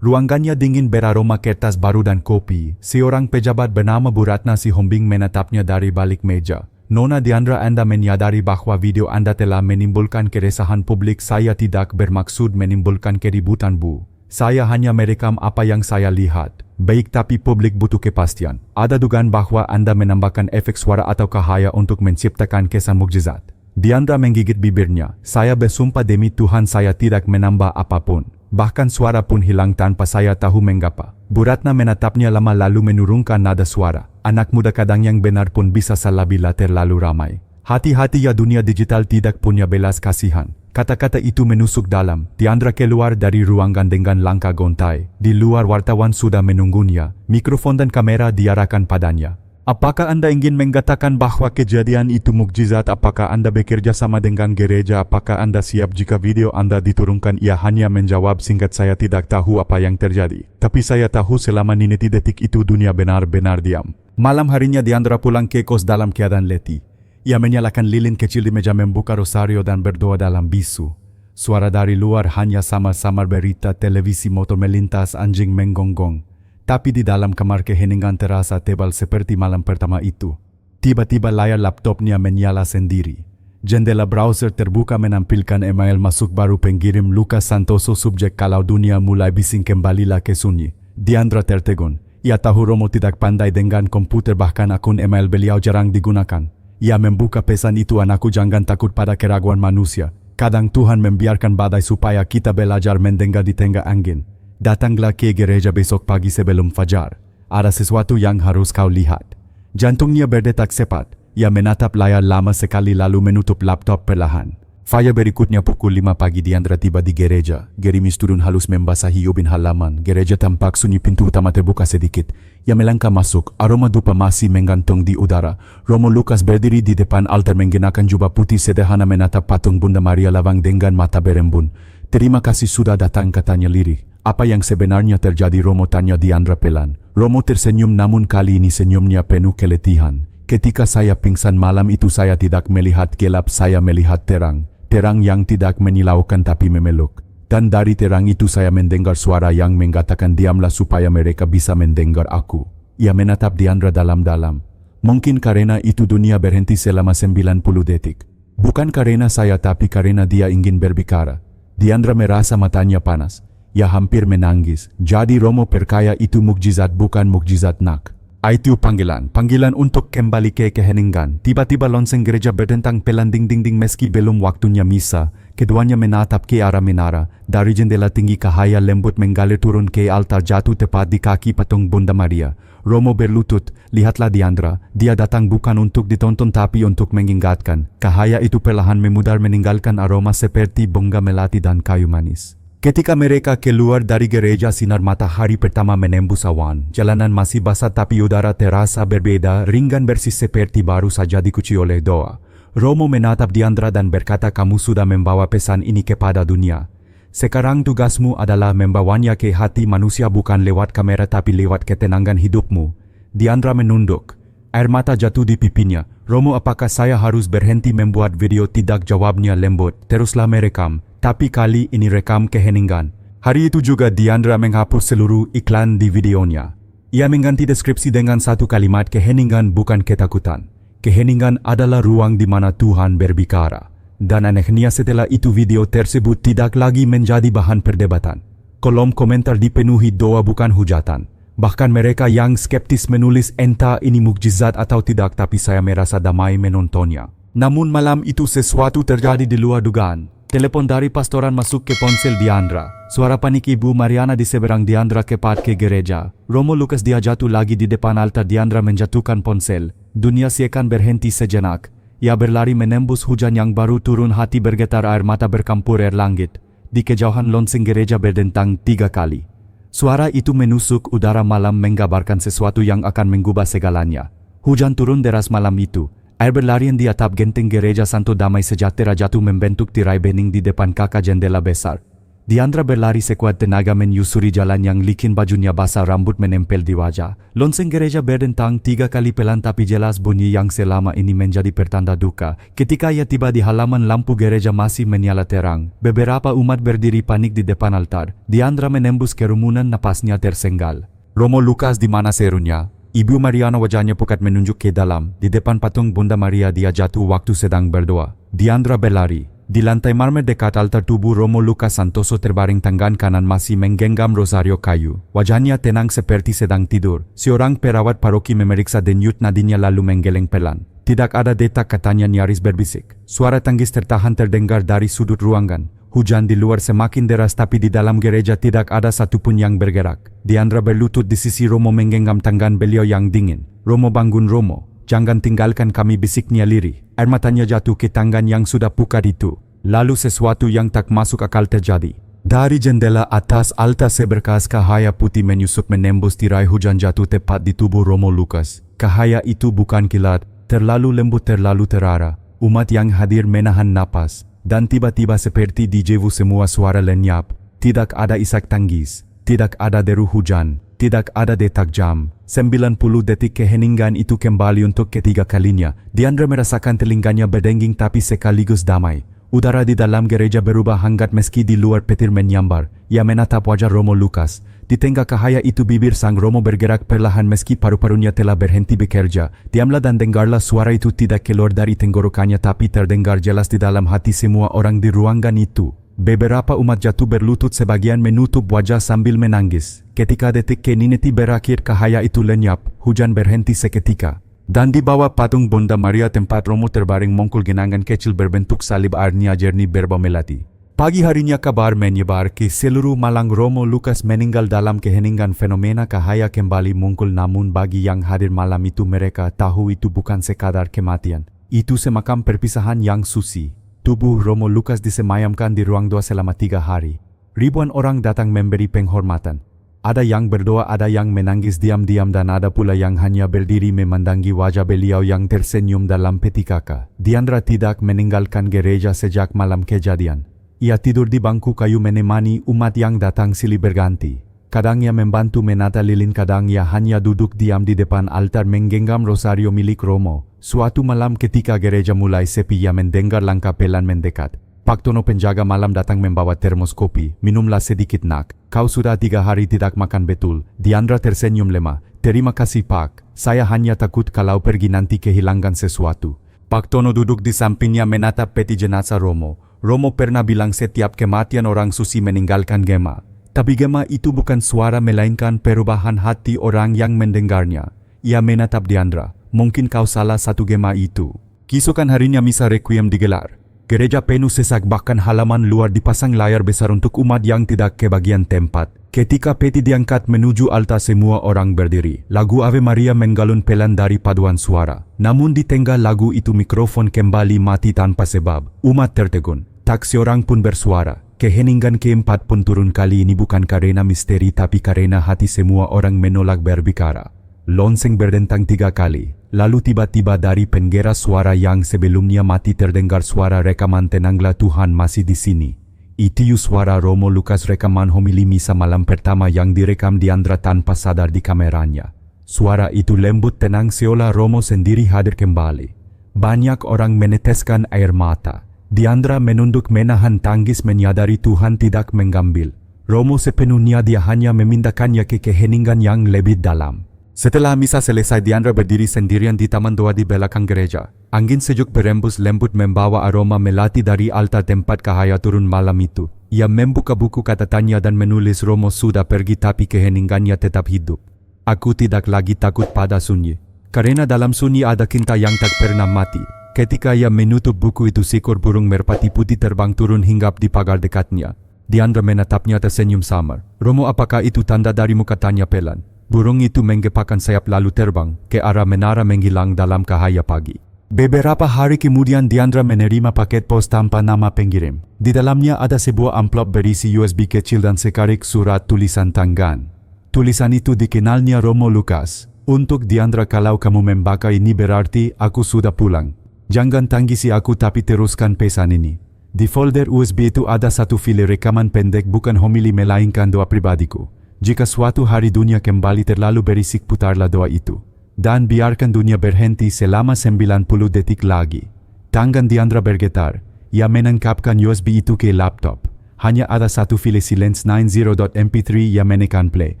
Ruangannya dingin beraroma kertas baru dan kopi. Seorang pejabat bernama Bu Ratna Sihombing menatapnya dari balik meja. Nona Diandra, Anda menyadari bahwa video Anda telah menimbulkan keresahan publik. Saya tidak bermaksud menimbulkan keributan Bu. Saya hanya merekam apa yang saya lihat. Baik, tapi publik butuh kepastian. Ada dugaan bahwa Anda menambahkan efek suara atau cahaya untuk menciptakan kesan mukjizat. Diandra menggigit bibirnya. Saya bersumpah demi Tuhan saya tidak menambah apapun. Bahkan suara pun hilang tanpa saya tahu mengapa. Bu Ratna menatapnya lama lalu menurunkan nada suara. Anak muda kadang yang benar pun bisa salah bila terlalu ramai. Hati-hati ya, dunia digital tidak punya belas kasihan. Kata-kata itu menusuk dalam. Diandra keluar dari ruangan dengan langkah gontai. Di luar wartawan sudah menunggunya. Mikrofon dan kamera diarahkan padanya. Apakah Anda ingin mengatakan bahwa kejadian itu mukjizat? Apakah Anda bekerja sama dengan gereja? Apakah Anda siap jika video Anda diturunkan? Ia hanya menjawab singkat, saya tidak tahu apa yang terjadi. Tapi saya tahu selama nineti detik itu dunia benar-benar diam. Malam harinya Diandra pulang ke kos dalam keadaan letih. Ia menyalakan lilin kecil di meja, membuka rosario dan berdoa dalam bisu. Suara dari luar hanya samar-samar berita, televisi, motor melintas, anjing menggonggong. Tapi di dalam kamar keheningan terasa tebal seperti malam pertama itu. Tiba-tiba layar laptopnya menyala sendiri. Jendela browser terbuka menampilkan email masuk baru pengirim Lucas Santoso, subjek kalau dunia mulai bising kembalilah ke sunyi. Diandra tertegun. Ia tahu Romo tidak pandai dengan komputer, bahkan akun email beliau jarang digunakan. Ia membuka pesan itu, anakku jangan takut pada keraguan manusia. Kadang Tuhan membiarkan badai supaya kita belajar mendengar di tengah angin. Datanglah ke gereja besok pagi sebelum fajar. Ada sesuatu yang harus kau lihat. Jantungnya berdetak cepat. Ia menatap layar lama sekali lalu menutup laptop perlahan. Faya berikutnya pukul 5 pagi Diandra tiba di gereja. Gerimis turun halus membasahi ubin halaman. Gereja tampak sunyi, pintu utama terbuka sedikit. Ia melangkah masuk. Aroma dupa masih menggantung di udara. Romo Lucas berdiri di depan altar mengenakan jubah putih sederhana menatap patung Bunda Maria Lawang dengan mata berembun. Terima kasih sudah datang, katanya lirih. Apa yang sebenarnya terjadi, Romo, tanya Diandra pelan. Romo tersenyum, namun kali ini senyumnya penuh keletihan. Ketika saya pingsan malam itu saya tidak melihat gelap, saya melihat terang. Terang yang tidak menyilaukan tapi memeluk. Dan dari terang itu saya mendengar suara yang mengatakan diamlah supaya mereka bisa mendengar aku. Ia menatap Diandra dalam-dalam. Mungkin karena itu dunia berhenti selama 90 detik. Bukan karena saya tapi karena dia ingin berbicara. Diandra merasa matanya panas. Ia hampir menangis. Jadi Romo perkaya itu mukjizat bukan mukjizat nak. Itu panggilan untuk kembali ke keheningan. Tiba-tiba lonceng gereja berdentang pelan ding-ding meski belum waktunya misa. Keduanya menatap ke arah menara. Dari jendela tinggi cahaya lembut mengalir turun ke altar jatuh tepat di kaki patung Bunda Maria. Romo berlutut, lihatlah Diandra. Dia datang bukan untuk ditonton tapi untuk mengingatkan. Cahaya itu perlahan memudar meninggalkan aroma seperti bunga melati dan kayu manis. Ketika mereka keluar dari gereja, sinar matahari pertama menembus awan. Jalanan masih basah tapi udara terasa berbeda, ringan bersih seperti baru saja dicuci oleh doa. Romo menatap Diandra dan berkata, kamu sudah membawa pesan ini kepada dunia. Sekarang tugasmu adalah membawanya ke hati manusia bukan lewat kamera tapi lewat ketenangan hidupmu. Diandra menunduk. Air mata jatuh di pipinya. Romo, apakah saya harus berhenti membuat video? Tidak, jawabnya lembut. Teruslah merekam. Tapi kali ini rekam keheningan. Hari itu juga Diandra menghapus seluruh iklan di videonya. Ia mengganti deskripsi dengan satu kalimat, keheningan bukan ketakutan. Keheningan adalah ruang di mana Tuhan berbicara. Dan anehnya setelah itu video tersebut tidak lagi menjadi bahan perdebatan. Kolom komentar dipenuhi doa bukan hujatan. Bahkan mereka yang skeptis menulis entah ini mukjizat atau tidak, tapi saya merasa damai menontonnya. Namun malam itu sesuatu terjadi di luar dugaan. Telepon dari pastoran masuk ke ponsel Diandra. Suara panik Ibu Mariana di seberang Diandra cepat ke gereja. Romo Lucas dia jatuh lagi di depan altar. Diandra menjatuhkan ponsel. Dunia seakan berhenti sejenak. Ia berlari menembus hujan yang baru turun, hati bergetar, air mata bercampur air langit. Di kejauhan lonceng gereja berdentang 3 kali. Suara itu menusuk udara malam, menggambarkan sesuatu yang akan mengubah segalanya. Hujan turun deras malam itu. Air berlarian di atap genteng gereja Santo Damai Sejahtera jatuh membentuk tirai bening di depan kaca jendela besar. Diandra berlari sekuat tenaga menyusuri jalan yang licin, bajunya basah, rambut menempel di wajah. Lonceng gereja berdentang 3 kali pelan, tapi jelas bunyi yang selama ini menjadi pertanda duka. Ketika ia tiba di halaman, lampu gereja masih menyala terang. Beberapa umat berdiri panik di depan altar. Diandra menembus kerumunan, napasnya tersenggal. Romo Lucas, di mana, serunya. Ibu Mariana wajahnya pucat menunjuk ke dalam. Di depan patung Bunda Maria dia jatuh waktu sedang berdoa. Diandra berlari. Di lantai marmer dekat altar, tubuh Romo Lucas Santoso terbaring, tangan kanan masih menggenggam rosario kayu. Wajahnya tenang seperti sedang tidur. Seorang perawat paroki memeriksa denyut nadinya lalu menggeleng pelan. Tidak ada detak, katanya nyaris berbisik. Suara tangis tertahan terdengar dari sudut ruangan. Hujan di luar semakin deras, tapi di dalam gereja tidak ada satupun yang bergerak. Diandra berlutut di sisi Romo, menggenggam tangan beliau yang dingin. Romo, bangun Romo. Jangan tinggalkan kami, bisiknya lirih. Air matanya jatuh ke tangan yang sudah pucat itu. Lalu sesuatu yang tak masuk akal terjadi. Dari jendela atas altar seberkas cahaya putih menyusup menembus tirai hujan, jatuh tepat di tubuh Romo Lucas. Cahaya itu bukan kilat, terlalu lembut, terlalu terarah. Umat yang hadir menahan napas. Dan tiba-tiba seperti dijewu semua suara lenyap. Tidak ada isak tangis, tidak ada deru hujan, tidak ada detak jam. 90 detik keheningan itu kembali untuk ketiga kalinya. Diandra merasakan telinganya berdenging tapi sekaligus damai. Udara di dalam gereja berubah hangat meski di luar petir menyambar. Ia menatap wajah Romo Lucas. Di tengah cahaya itu bibir sang Romo bergerak perlahan meski paru-parunya telah berhenti bekerja. Diamlah dan dengarlah, suara itu tidak keluar dari tenggorokannya tapi terdengar jelas di dalam hati semua orang di ruangan itu. Beberapa umat jatuh berlutut, sebagian menutup wajah sambil menangis. Ketika detik kenineti berakhir, cahaya itu lenyap, hujan berhenti seketika. Dan di bawah patung Bunda Maria tempat Romo terbaring mongkol genangan kecil berbentuk salib, airnya jernih berbau melati. Pagi harinya kabar menyebar ke seluruh Malang, Romo Lucas meninggal dalam keheningan. Fenomena cahaya kembali muncul, namun bagi yang hadir malam itu mereka tahu itu bukan sekadar kematian. Itu semakam perpisahan yang suci. Tubuh Romo Lucas disemayamkan di ruang doa selama 3 hari. Ribuan orang datang memberi penghormatan. Ada yang berdoa, ada yang menangis diam-diam, dan ada pula yang hanya berdiri memandangi wajah beliau yang tersenyum dalam peti kakak. Diandra tidak meninggalkan gereja sejak malam kejadian. Ia tidur di bangku kayu menemani umat yang datang silih berganti. Kadang ia membantu menata lilin, kadang ia hanya duduk diam di depan altar menggenggam rosario milik Romo. Suatu malam ketika gereja mulai sepi, ia mendengar langkah pelan mendekat. Pak Tono penjaga malam datang membawa termos kopi. Minumlah sedikit nak, kau sudah 3 hari tidak makan betul. Diandra tersenyum lemah. Terima kasih Pak, saya hanya takut kalau pergi nanti kehilangan sesuatu. Pak Tono duduk di sampingnya menatap peti jenazah Romo. Romo pernah bilang setiap kematian orang suci meninggalkan gema. Tapi gema itu bukan suara, melainkan perubahan hati orang yang mendengarnya. Ia menatap Diandra. Mungkin kau salah satu gema itu. Keesokan harinya misa requiem digelar. Gereja penuh sesak, bahkan halaman luar dipasang layar besar untuk umat yang tidak kebagian tempat. Ketika peti diangkat menuju altar, semua orang berdiri. Lagu Ave Maria menggalun pelan dari paduan suara. Namun di tengah lagu itu mikrofon kembali mati tanpa sebab. Umat tertegun. Tak seorang pun bersuara. Keheningan keempat pun turun kali ini, bukan karena misteri tapi karena hati semua orang menolak berbicara. Lonceng berdentang 3 kali. Lalu tiba-tiba dari penjara suara yang sebelumnya mati terdengar suara rekaman "Tenanglah, Tuhan masih di sini". Itu suara Romo Lucas, rekaman homili misa malam pertama yang direkam Diandra tanpa sadar di kameranya. Suara itu lembut, tenang, seolah Romo sendiri hadir kembali. Banyak orang meneteskan air mata. Diandra menunduk menahan tangis, menyadari Tuhan tidak mengambil. Romo sepenuhnya dia hanya memindahkannya ke keheningan yang lebih dalam. Setelah misa selesai, Diandra berdiri sendirian di taman doa di belakang gereja. Angin sejuk berembus lembut membawa aroma melati dari altar tempat Cahaya turun malam itu. Ia membuka buku catatannya dan menulis, Romo sudah pergi tapi keheningannya tetap hidup. Aku tidak lagi takut pada sunyi. Karena dalam sunyi ada cinta yang tak pernah mati. Ketika ia menutup buku itu, seekor burung merpati putih terbang turun hinggap di pagar dekatnya. Diandra menatapnya tersenyum samar. Romo, apakah itu tanda darimu? Katanya pelan. Burung itu menggepakkan sayap lalu terbang ke arah menara menghilang dalam cahaya pagi. Beberapa hari kemudian Diandra menerima paket pos tanpa nama pengirim. Di dalamnya ada sebuah amplop berisi USB kecil dan sekarik surat tulisan tangan. Tulisan itu dikenalnya Romo Lucas. Untuk Diandra, kalau kamu membaca ini berarti aku sudah pulang. Jangan tangisi aku tapi teruskan pesan ini. Di folder USB itu ada satu file rekaman pendek, bukan homili melainkan doa pribadiku. Jika suatu hari dunia kembali terlalu berisik, putarlah doa itu. Dan biarkan dunia berhenti selama 90 detik lagi. Tangan Diandra bergetar. Ia menangkapkan USB itu ke laptop. Hanya ada satu file silence 90.mp3. Ia menekan play.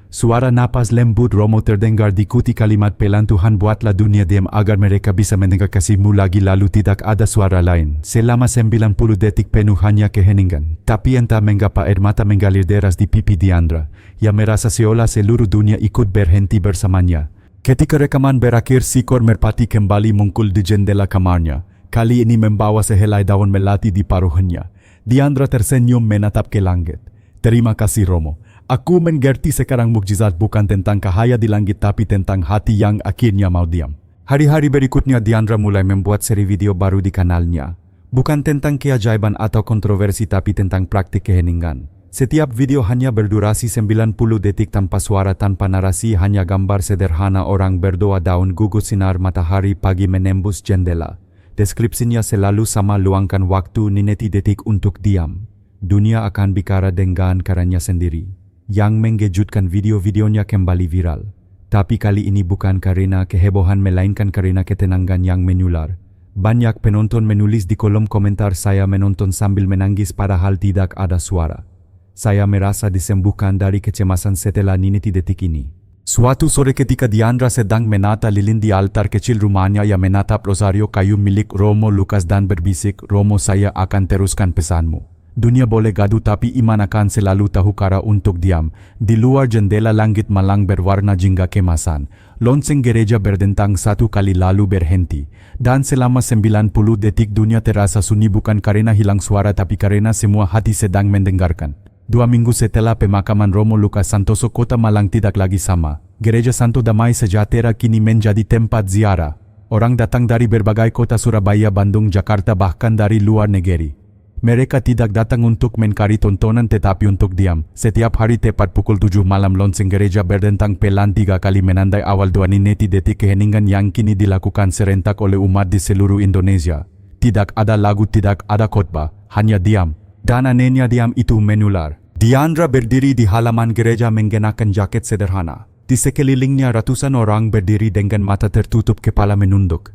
Suara napas lembut Romo terdengar, diikuti kalimat pelan, Tuhan buatlah dunia diam agar mereka bisa mendengar kasih-Mu lagi. Lalu tidak ada suara lain. Selama 90 detik penuh hanya keheningan. Tapi entah mengapa air mata mengalir deras di pipi Diandra. Ia merasa seolah seluruh dunia ikut berhenti bersamanya. Ketika rekaman berakhir, seekor merpati kembali muncul di jendela kamarnya. Kali ini membawa sehelai daun melati di paruhnya. Diandra tersenyum menatap ke langit. Terima kasih Romo. Aku mengerti sekarang mukjizat bukan tentang cahaya di langit tapi tentang hati yang akhirnya mau diam. Hari-hari berikutnya Diandra mulai membuat seri video baru di kanalnya. Bukan tentang keajaiban atau kontroversi tapi tentang praktik keheningan. Setiap video hanya berdurasi 90 detik tanpa suara, tanpa narasi, hanya gambar sederhana orang berdoa, daun gugur, sinar matahari pagi menembus jendela. Deskripsinya selalu sama, luangkan waktu 90 detik untuk diam. Dunia akan bicara dengan caranya sendiri. Yang mengejutkan, video-videonya kembali viral. Tapi kali ini bukan karena kehebohan melainkan karena ketenangan yang menular. Banyak penonton menulis di kolom komentar, saya menonton sambil menangis padahal tidak ada suara. Saya merasa disembuhkan dari kecemasan setelah 90 detik ini. Suatu sore ketika Diandra sedang menata lilin di altar kecil rumahnya, ia menatap rosario kayu milik Romo Lucas dan berbisik, Romo, saya akan teruskan pesanmu. Dunia boleh gaduh tapi iman akan selalu tahu cara untuk diam. Di luar jendela langit malang berwarna jingga kemasan. Lonceng gereja berdentang satu kali lalu berhenti. Dan selama 90 detik dunia terasa sunyi, bukan karena hilang suara tapi karena semua hati sedang mendengarkan. 2 minggu setelah pemakaman Romo Lucas Santoso, kota Malang tidak lagi sama. Gereja Santo Damai Sejahtera kini menjadi tempat ziarah. Orang datang dari berbagai kota, Surabaya, Bandung, Jakarta, bahkan dari luar negeri. Mereka tidak datang untuk mencari tontonan tetapi untuk diam. Setiap hari tepat pukul 7 malam lonceng gereja berdentang pelan 3 kali menandai awal 90 detik keheningan yang kini dilakukan serentak oleh umat di seluruh Indonesia. Tidak ada lagu, tidak ada khotbah, hanya diam. Dan anehnya diam itu menular. Diandra berdiri di halaman gereja mengenakan jaket sederhana. Di sekelilingnya ratusan orang berdiri dengan mata tertutup, kepala menunduk.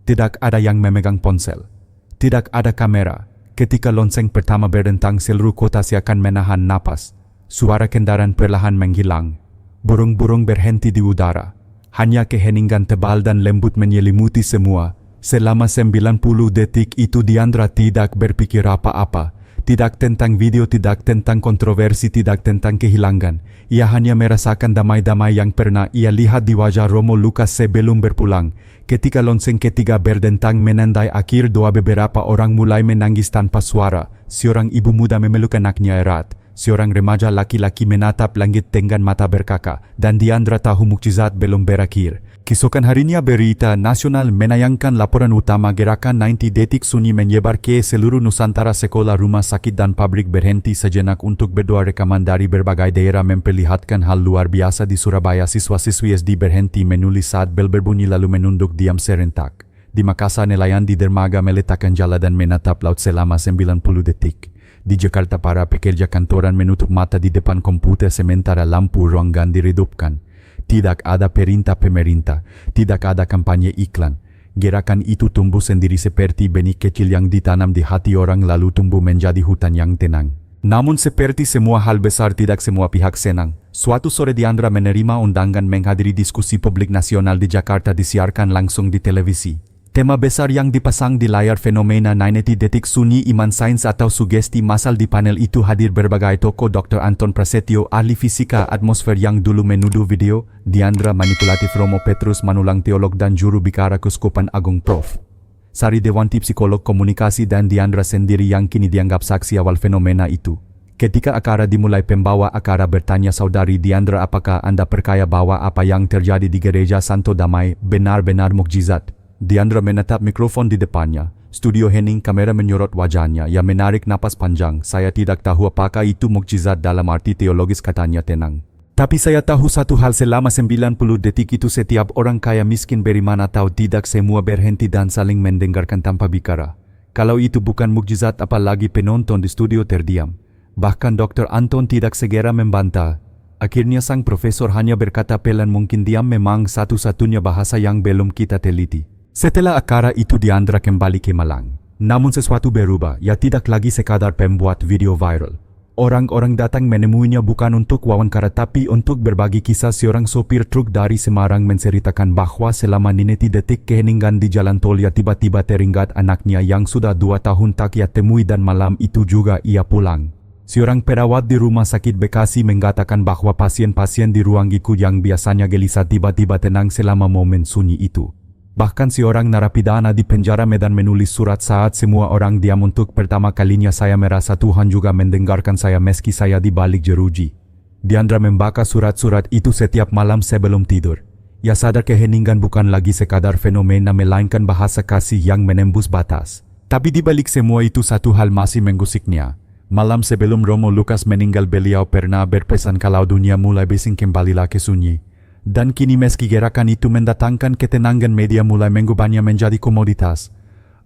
Tidak ada yang memegang ponsel. Tidak ada kamera. Ketika lonceng pertama berdentang, seluruh kota seakan menahan napas. Suara kendaraan perlahan menghilang. Burung-burung berhenti di udara. Hanya keheningan tebal dan lembut menyelimuti semua. Selama 90 detik itu Diandra tidak berpikir apa-apa. Tidak tentang video, tidak tentang kontroversi, tidak tentang kehilangan. Ia hanya merasakan damai-damai yang pernah ia lihat di wajah Romo Lucas sebelum berpulang. Ketika lonceng ketiga berdentang menandai akhir doa, beberapa orang mulai menangis tanpa suara. Seorang ibu muda memeluk anaknya erat. Seorang remaja laki-laki menatap langit dengan mata berkaca. Dan Diandra tahu mukjizat belum berakhir. Keesokan harinya Berita Nasional menayangkan laporan utama gerakan 90 detik sunyi menyebar ke seluruh Nusantara. Sekolah, rumah sakit dan pabrik berhenti sejenak untuk berdoa. Rekaman dari berbagai daerah memperlihatkan hal luar biasa di Surabaya. Siswa-siswi SD berhenti menulis saat bel berbunyi lalu menunduk diam serentak. Di Makassar, nelayan di dermaga meletakkan jala dan menatap laut selama 90 detik. Di Jakarta, para pekerja kantoran menutup mata di depan komputer sementara lampu ruangan diredupkan. Tidak ada perintah pemerintah, tidak ada kampanye iklan. Gerakan itu tumbuh sendiri seperti benih kecil yang ditanam di hati orang lalu tumbuh menjadi hutan yang tenang. Namun seperti semua hal besar tidak semua pihak senang. Suatu sore Diandra menerima undangan menghadiri diskusi publik nasional di Jakarta disiarkan langsung di televisi. Tema besar yang dipasang di layar fenomena 90 detik sunyi iman sains atau sugesti massal. Di panel itu hadir berbagai tokoh Dr. Anton Prasetyo, ahli fisika atmosfer yang dulu menuduh video Diandra manipulatif, Romo Petrus Manulang, teolog dan juru bicara Keuskupan Agung Prof. Sari Dewanti, psikolog komunikasi, dan Diandra sendiri yang kini dianggap saksi awal fenomena itu. Ketika acara dimulai, pembawa acara bertanya, "Saudari Diandra, apakah Anda percaya bahwa apa yang terjadi di Gereja Santo Damai benar-benar mukjizat?" Diandra menatap mikrofon di depannya. Studio hening, kamera menyorot wajahnya. Ia menarik napas panjang. "Saya tidak tahu apakah itu mukjizat dalam arti teologis," katanya tenang. "Tapi saya tahu satu hal, selama 90 detik itu setiap orang kaya miskin beriman atau tidak semua berhenti dan saling mendengarkan tanpa bicara. Kalau itu bukan mukjizat, apalagi?" Penonton di studio terdiam. Bahkan Dr. Anton tidak segera membantah. Akhirnya sang profesor hanya berkata pelan, "Mungkin diam memang satu-satunya bahasa yang belum kita teliti." Setelah acara itu Diandra kembali ke Malang. Namun sesuatu berubah. Ia tidak lagi sekadar pembuat video viral. Orang-orang datang menemuinya bukan untuk wawancara tapi untuk berbagi kisah. Seorang sopir truk dari Semarang menceritakan bahwa selama 90 detik keheningan di jalan tol ia tiba-tiba teringat anaknya yang sudah 2 tahun tak ia temui dan malam itu juga ia pulang. Seorang perawat di rumah sakit Bekasi mengatakan bahwa pasien-pasien di ruang ICU yang biasanya gelisah tiba-tiba tenang selama momen sunyi itu. Bahkan seorang narapidana di penjara Medan menulis surat, "Saat semua orang diam untuk pertama kalinya saya merasa Tuhan juga mendengarkan saya meski saya di balik jeruji." Diandra membaca surat-surat itu setiap malam sebelum tidur. Ia sadar keheningan bukan lagi sekadar fenomena melainkan bahasa kasih yang menembus batas. Tapi di balik semua itu satu hal masih menggusiknya. Malam sebelum Romo Lukas meninggal, beliau pernah berpesan kalau dunia mulai bising kembalilah ke sunyi. Dan kini meski gerakan itu mendatangkan ketenangan, media mulai mengubahnya menjadi komoditas.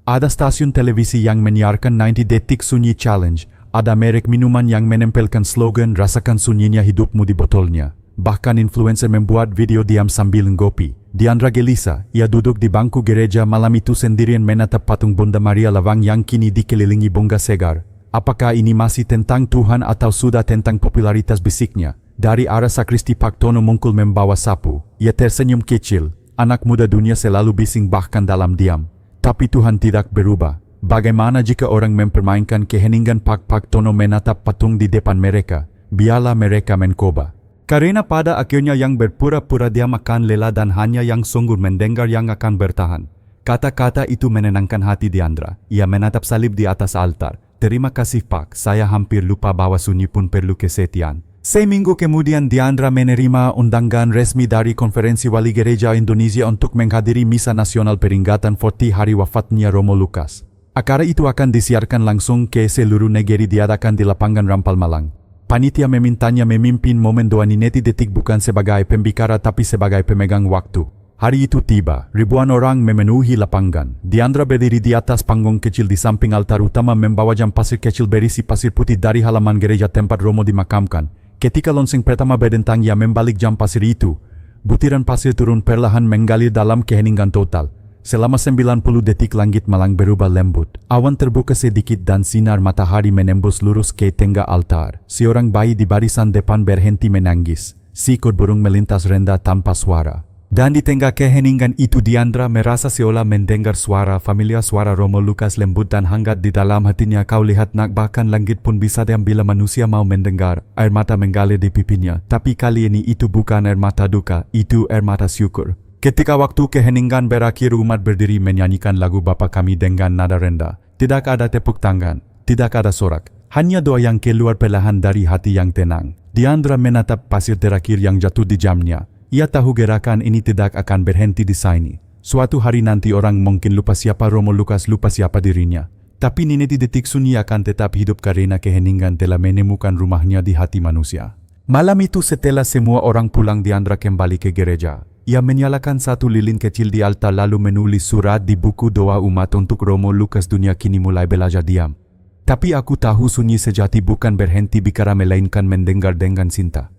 Ada stasiun televisi yang menyiarkan 90 detik sunyi challenge. Ada merek minuman yang menempelkan slogan "Rasakan sunyinya hidupmu" di botolnya. Bahkan influencer membuat video diam sambil ngopi. Diandra gelisah. Ia duduk di bangku gereja malam itu sendirian menatap patung Bunda Maria Lawang yang kini dikelilingi bunga segar. Apakah ini masih tentang Tuhan atau sudah tentang popularitas, bisiknya? Dari arah sakristi Pak Tono muncul membawa sapu. Ia tersenyum kecil. Anak muda dunia selalu bising bahkan dalam diam. Tapi Tuhan tidak berubah. Bagaimana jika orang mempermainkan keheningan? Pak Tono menatap patung di depan mereka. Biarlah mereka mencoba. Karena pada akhirnya yang berpura-pura diam akan lelah dan hanya yang sungguh mendengar yang akan bertahan. Kata-kata itu menenangkan hati Diandra. Ia menatap salib di atas altar. "Terima kasih Pak, saya hampir lupa bahwa sunyi pun perlu kesetiaan." Seminggu kemudian Diandra menerima undangan resmi dari Konferensi Wali Gereja Indonesia untuk menghadiri Misa Nasional peringatan 40 hari wafatnya Romo Lukas. Acara itu akan disiarkan langsung ke seluruh negeri, diadakan di lapangan Rampal Malang. Panitia memintanya memimpin momen doa 90 detik bukan sebagai pembicara tapi sebagai pemegang waktu. Hari itu tiba, ribuan orang memenuhi lapangan. Diandra berdiri di atas panggung kecil di samping altar utama membawa jam pasir kecil berisi pasir putih dari halaman gereja tempat Romo dimakamkan. Ketika lonceng pertama berdentang, ia membalik jam pasir itu. Butiran pasir turun perlahan mengalir dalam keheningan total. Selama 90 detik langit Malang berubah lembut. Awan terbuka sedikit dan sinar matahari menembus lurus ke tengah altar. Seorang bayi di barisan depan berhenti menangis. Seekor burung melintas rendah tanpa suara. Dan di tengah keheningan itu Diandra merasa seolah mendengar suara familiar, suara Romo Lukas lembut dan hangat di dalam hatinya. "Kau lihat nak, bahkan langit pun bisa diam bila manusia mau mendengar." Air mata mengalir di pipinya. Tapi kali ini itu bukan air mata duka, itu air mata syukur. Ketika waktu keheningan berakhir, umat berdiri menyanyikan lagu Bapa Kami dengan nada rendah. Tidak ada tepuk tangan, tidak ada sorak. Hanya doa yang keluar perlahan dari hati yang tenang. Diandra menatap pasir terakhir yang jatuh di jamnya. Ia tahu gerakan ini tidak akan berhenti di sini. Suatu hari nanti orang mungkin lupa siapa Romo Lukas, lupa siapa dirinya. Tapi 90 detik sunyi akan tetap hidup karena keheningan telah menemukan rumahnya di hati manusia. Malam itu setelah semua orang pulang, Diandra kembali ke gereja. Ia menyalakan satu lilin kecil di altar lalu menulis surat di buku doa umat untuk Romo Lukas. "Dunia kini mulai belajar diam. Tapi aku tahu sunyi sejati bukan berhenti bicara melainkan mendengar dengan cinta."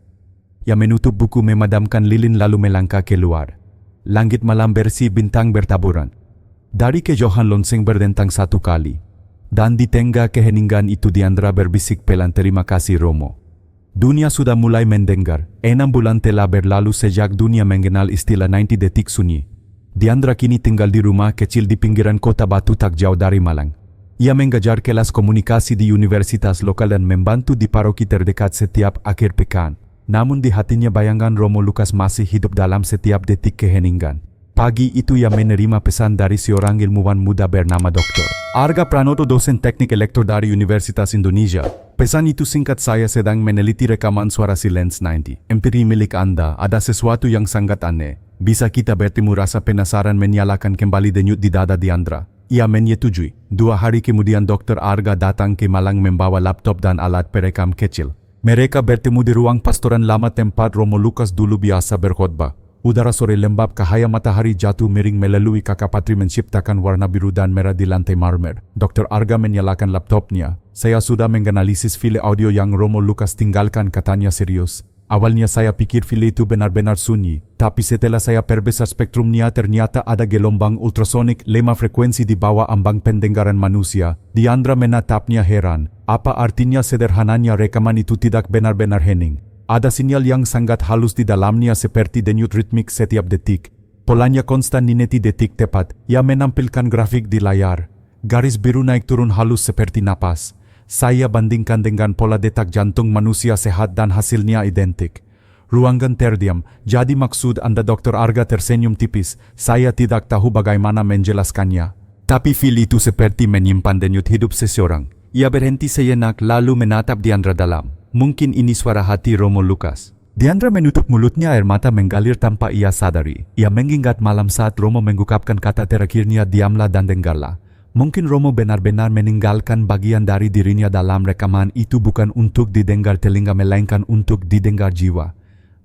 Ia menutup buku, memadamkan lilin lalu melangkah keluar. Langit malam bersih, bintang bertaburan. Dari kejauhan lonceng berdentang satu kali. Dan di tengah keheningan itu Diandra berbisik pelan, "Terima kasih Romo." Dunia sudah mulai mendengar. 6 bulan telah berlalu sejak dunia mengenal istilah 90 detik sunyi. Diandra kini tinggal di rumah kecil di pinggiran kota Batu tak jauh dari Malang. Ia mengajar kelas komunikasi di universitas lokal dan membantu di paroki terdekat setiap akhir pekan. Namun di hatinya bayangan Romo Lukas masih hidup dalam setiap detik keheningan. Pagi itu ia menerima pesan dari seorang ilmuwan muda bernama Dr. Arga Pranoto, dosen teknik elektro dari Universitas Indonesia. Pesan itu singkat: "Saya sedang meneliti rekaman suara Silence 90. Empiri milik Anda. Ada sesuatu yang sangat aneh. Bisa kita bertemu?" Rasa penasaran menyalakan kembali denyut di dada Diandra. Ia menyetujui. 2 hari kemudian Dr. Arga datang ke Malang membawa laptop dan alat perekam kecil. Mereka bertemu di ruang pastoran lama tempat Romo Lukas dulu biasa berkhotbah. Udara sore lembab, cahaya matahari jatuh miring melalui kaca patri menciptakan warna biru dan merah di lantai marmer. Dr. Arga menyalakan laptopnya. "Saya sudah menganalisis file audio yang Romo Lukas tinggalkan," katanya serius. "Awalnya saya pikir file itu benar-benar sunyi, tapi setelah saya perbesar spektrumnya ternyata ada gelombang ultrasonik 5 frekuensi di bawah ambang pendengaran manusia." Diandra menatapnya heran. Apa artinya sederhananya rekaman itu tidak benar-benar hening? Ada sinyal yang sangat halus di dalamnya seperti denyut ritmik setiap detik. Polanya konstan 90 detik tepat. Ia menampilkan grafik di layar. Garis biru naik turun halus seperti napas. Saya bandingkan dengan pola detak jantung manusia sehat dan hasilnya identik. Ruangan terdiam. "Jadi maksud Anda?" Dr. Arga tersenyum tipis. "Saya tidak tahu bagaimana menjelaskannya. Tapi feel itu seperti menyimpan denyut hidup seseorang." Ia berhenti sejenak lalu menatap Diandra dalam. "Mungkin ini suara hati Romo Lukas." Diandra menutup mulutnya, air mata mengalir tanpa ia sadari. Ia mengingat malam saat Romo mengungkapkan kata terakhirnya, "Diamlah dan dengarlah." Mungkin Romo benar-benar meninggalkan bagian dari dirinya dalam rekaman itu, bukan untuk didengar telinga melainkan untuk didengar jiwa.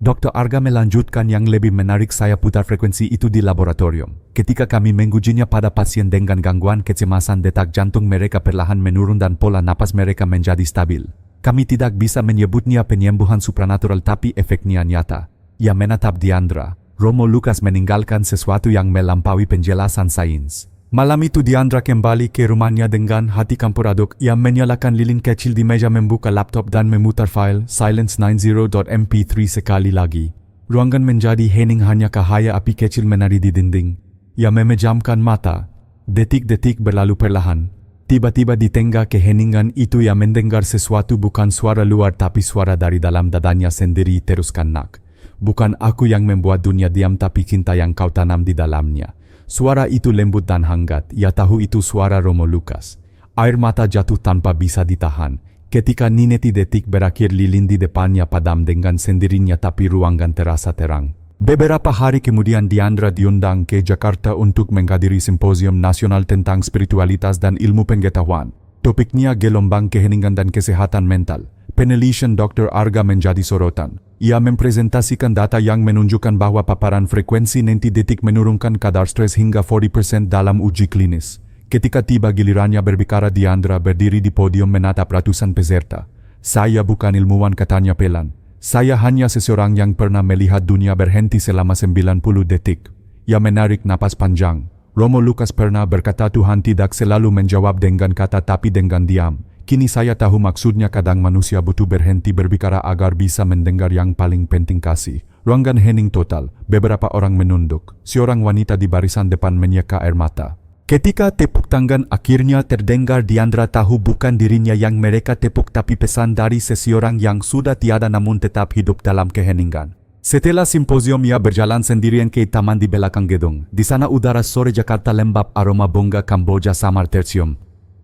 Dr. Arga melanjutkan, "Yang lebih menarik, saya putar frekuensi itu di laboratorium. Ketika kami mengujinya pada pasien dengan gangguan kecemasan, detak jantung mereka perlahan menurun dan pola napas mereka menjadi stabil. Kami tidak bisa menyebutnya penyembuhan supranatural, tapi efeknya nyata." Ia menatap Diandra. Romo Lukas meninggalkan sesuatu yang melampaui penjelasan sains. Malam itu Diandra kembali ke rumahnya dengan hati campur aduk. Ia menyalakan lilin kecil di meja, membuka laptop dan memutar file silence90.mp3 sekali lagi. Ruangan menjadi hening, hanya cahaya api kecil menari di dinding. Ia memejamkan mata. Detik-detik berlalu perlahan. Tiba-tiba di tengah keheningan itu ia mendengar sesuatu, bukan suara luar tapi suara dari dalam dadanya sendiri. "Teruskan nak. Bukan aku yang membuat dunia diam, tapi cinta yang kau tanam di dalamnya." Suara itu lembut dan hangat. Ia tahu itu suara Romo Lukas. Air mata jatuh tanpa bisa ditahan. Ketika 90 detik berakhir, lilin di depannya padam dengan sendirinya, tapi ruangan terasa terang. Beberapa hari kemudian Diandra diundang ke Jakarta untuk menghadiri simposium nasional tentang spiritualitas dan ilmu pengetahuan. Topiknya gelombang keheningan dan kesehatan mental. Penelitian Dr. Arga menjadi sorotan. Ia mempresentasikan data yang menunjukkan bahwa paparan frekuensi 90 detik menurunkan kadar stres hingga 40% dalam uji klinis. Ketika tiba gilirannya berbicara, Diandra berdiri di podium menatap ratusan peserta. "Saya bukan ilmuwan," katanya pelan. "Saya hanya seseorang yang pernah melihat dunia berhenti selama 90 detik." Ia menarik napas panjang. Romo Lukas pernah berkata, "Tuhan tidak selalu menjawab dengan kata tapi dengan diam." Kini saya tahu maksudnya. Kadang manusia butuh berhenti berbicara agar bisa mendengar yang paling penting, kasih. Ruangan hening total. Beberapa orang menunduk. Seorang wanita di barisan depan menyeka air mata. Ketika tepuk tangan akhirnya terdengar, Diandra tahu bukan dirinya yang mereka tepuk, tapi pesan dari seseorang yang sudah tiada namun tetap hidup dalam keheningan. Setelah simposium, ia berjalan sendirian ke taman di belakang gedung. Di sana udara sore Jakarta lembab, aroma bunga Kamboja samar tercium.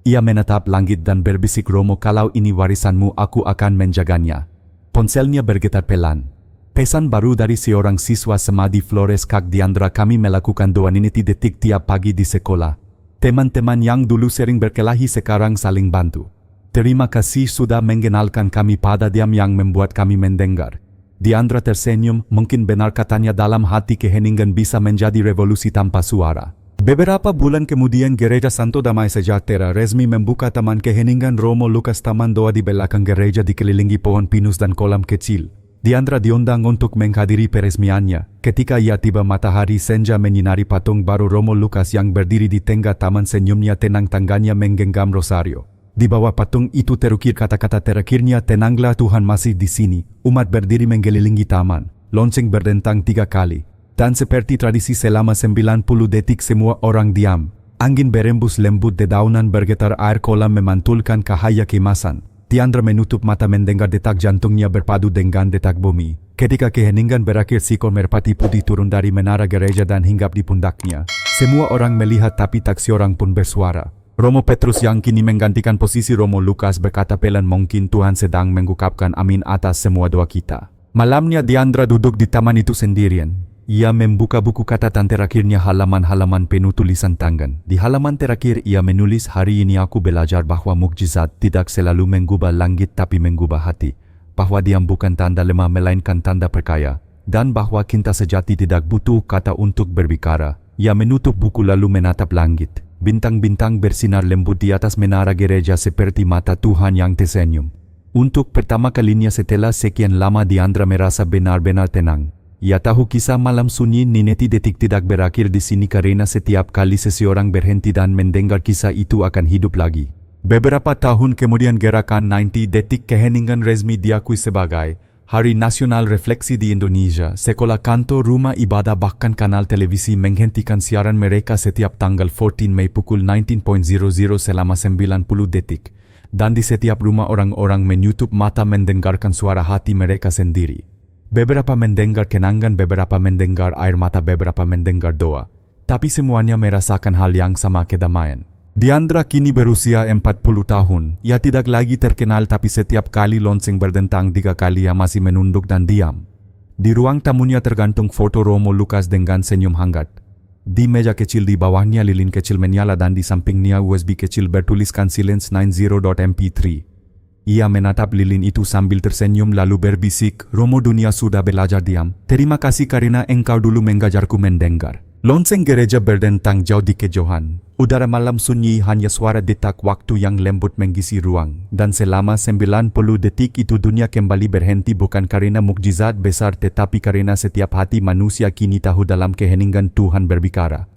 Ia menatap langit dan berbisik, "Romo, kalau ini warisanmu, aku akan menjaganya." Ponselnya bergetar pelan. Pesan baru dari seorang siswa Semadi Flores, "Kak Diandra, kami melakukan doa 90 detik tiap pagi di sekolah. Teman-teman yang dulu sering berkelahi sekarang saling bantu. Terima kasih sudah mengenalkan kami pada diam yang membuat kami mendengar." Diandra tersenyum. Mungkin benar katanya dalam hati, keheningan bisa menjadi revolusi tanpa suara. Beberapa bulan kemudian Gereja Santo Damai Sejahtera resmi membuka Taman Keheningan Romo Lukas. Taman doa di belakang gereja dikelilingi pohon pinus dan kolam kecil. Diandra diundang untuk menghadiri peresmiannya. Ketika ia tiba, matahari senja menyinari patung baru Romo Lucas yang berdiri di tengah taman. Senyumnya tenang, tangannya menggenggam rosario. Di bawah patung itu terukir kata-kata terakhirnya, "Tenanglah, Tuhan masih di sini." Umat berdiri mengelilingi taman. Lonceng berdentang 3 kali. Dan seperti tradisi selama 90 detik semua orang diam. Angin berembus lembut, dedaunan bergetar, air kolam memantulkan cahaya kemasan. Diandra menutup mata mendengar detak jantungnya berpadu dengan detak bumi. Ketika keheningan berakhir, seekor merpati putih turun dari menara gereja dan hinggap di pundaknya. Semua orang melihat tapi tak seorang pun bersuara. Romo Petrus yang kini menggantikan posisi Romo Lucas berkata pelan, "Mungkin Tuhan sedang mengungkapkan amin atas semua doa kita." Malamnya Diandra duduk di taman itu sendirian. Ia membuka buku catatan terakhirnya, halaman-halaman penuh tulisan tangan. Di halaman terakhir ia menulis, "Hari ini aku belajar bahwa mukjizat tidak selalu mengubah langit tapi mengubah hati. Bahwa diam bukan tanda lemah melainkan tanda perkaya. Dan bahwa cinta sejati tidak butuh kata untuk berbicara." Ia menutup buku lalu menatap langit. Bintang-bintang bersinar lembut di atas menara gereja seperti mata Tuhan yang tersenyum. Untuk pertama kalinya setelah sekian lama Diandra merasa benar-benar tenang. Ia tahu kisah malam sunyi Nineti detik tidak berakhir di sini karena setiap kali seseorang berhenti dan mendengar kisah itu akan hidup lagi. Beberapa tahun kemudian gerakan 90 detik keheningan resmi diakui sebagai Hari Nasional Refleksi di Indonesia. Sekolah kantor, rumah ibadah bahkan kanal televisi menghentikan siaran mereka setiap tanggal 14 Mei pukul 19.00 selama 90 detik. Dan di setiap rumah orang-orang menutup mata mendengarkan suara hati mereka sendiri. Beberapa mendengar kenangan, beberapa mendengar air mata, beberapa mendengar doa. Tapi semuanya merasakan hal yang sama, kedamaian. Diandra kini berusia 40 tahun. Ia tidak lagi terkenal tapi setiap kali lonceng berdentang 3 kali ia masih menunduk dan diam. Di ruang tamunya tergantung foto Romo Lucas dengan senyum hangat. Di meja kecil di bawahnya lilin kecil menyala dan di sampingnya USB kecil bertuliskan Silence 90.mp3. Ia menatap lilin itu sambil tersenyum lalu berbisik, "Romo, dunia sudah belajar diam. Terima kasih karena engkau dulu mengajarku mendengar." Lonceng gereja berdentang jauh di kejauhan. Udara malam sunyi, hanya suara detak waktu yang lembut mengisi ruang. Dan selama 90 detik itu dunia kembali berhenti, bukan karena mukjizat besar tetapi karena setiap hati manusia kini tahu dalam keheningan Tuhan berbicara.